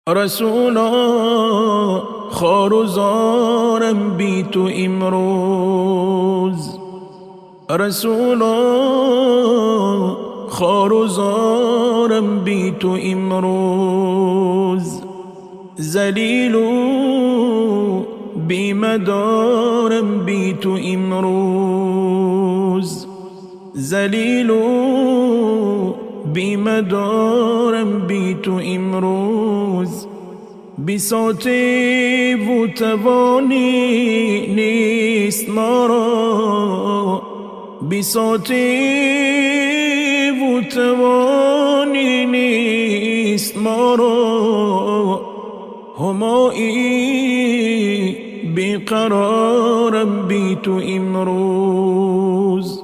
رسولا خار و زارم بی تو امروز. رسولا خار و زارم بی تو امروز. ذلیل و بی مدارم بی تو امروز. ذلیل و بی مدارم بی تو امروز. بساطی و توانی نیست ما را. بساطی و توانی نیست ما را. همایی بیقرارم بی تو امروز.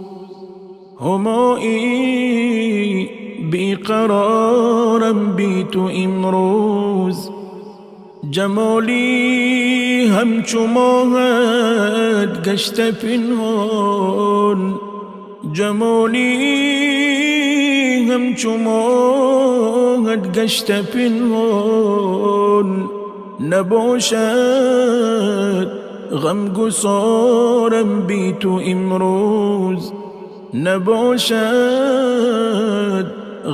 همایی بیقرارم بی تو امروز. جمالی همچو ماهت گشته پنهان. جمالی همچو ماهت گشته پنهان. نباشد غمگسارم بی تو امروز. نباشد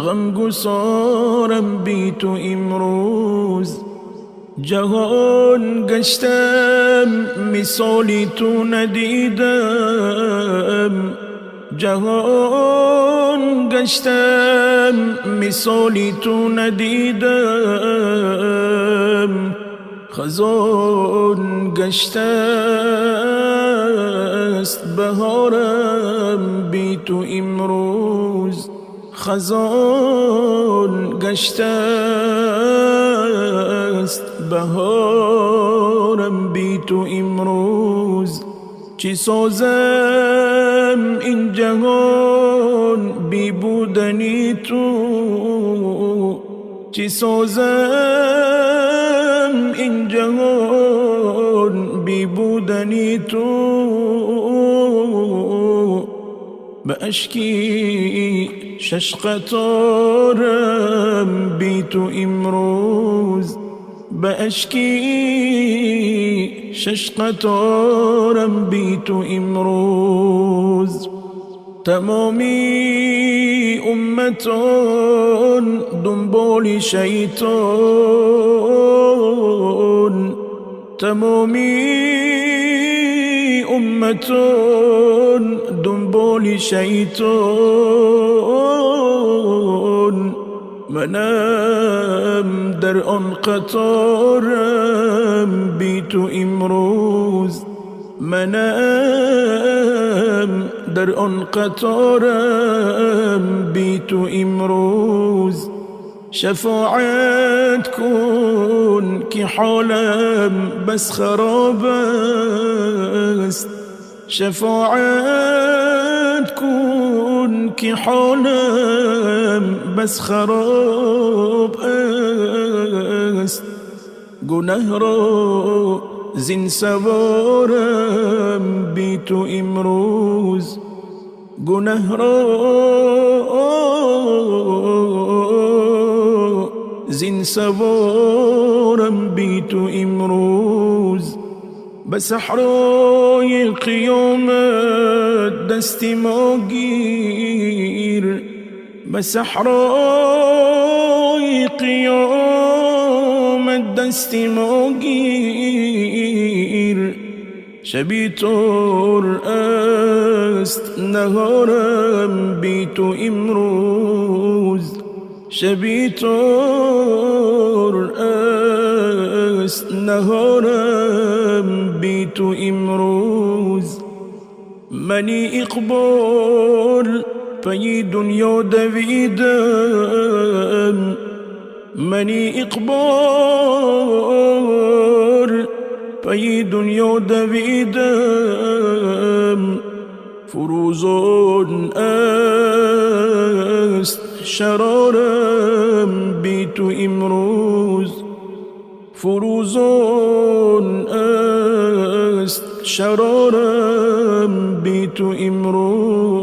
غمگسارم بی تو امروز. جهان گشتم مثالی تو ندیدم. جهان گشتم مثالی تو ندیدم. خزان گشته است بهارم بی تو امروز. خزان گشته است بهارم بی تو امروز. چی سازم این جهان بی بودنی تو. چی سازم این جهان بی بودنی تو. به اشکی شش قطارم بی تو امروز. به اشکی شش قطارم بی تو امروز. تمامی امتان دنبال شیطان. تمامی امتان دنبال شیطان. منم در آن قطارم بی تو امروز. منم در آن قطارم بی تو امروز. شفاعت کن که حالم بس خراب است. شفاعت کن که حالم بس خراب است. گناه را زین سوارم بی تو امروز. گناه را زین سوارم بی تو امروز. به صحرای قیامت دستی ما گیر. به صحرای قیامت دستی ما گیر. شبی تور است نهارم بی تو امروز. شبی تور است نهارم بی تو امروز. منی اقبال پی دنیا دویدم. منی اقبال پی دنیا دویدم. فروزان است شرارم بی تو امروز. فروزان است شرارم بی تو امروز.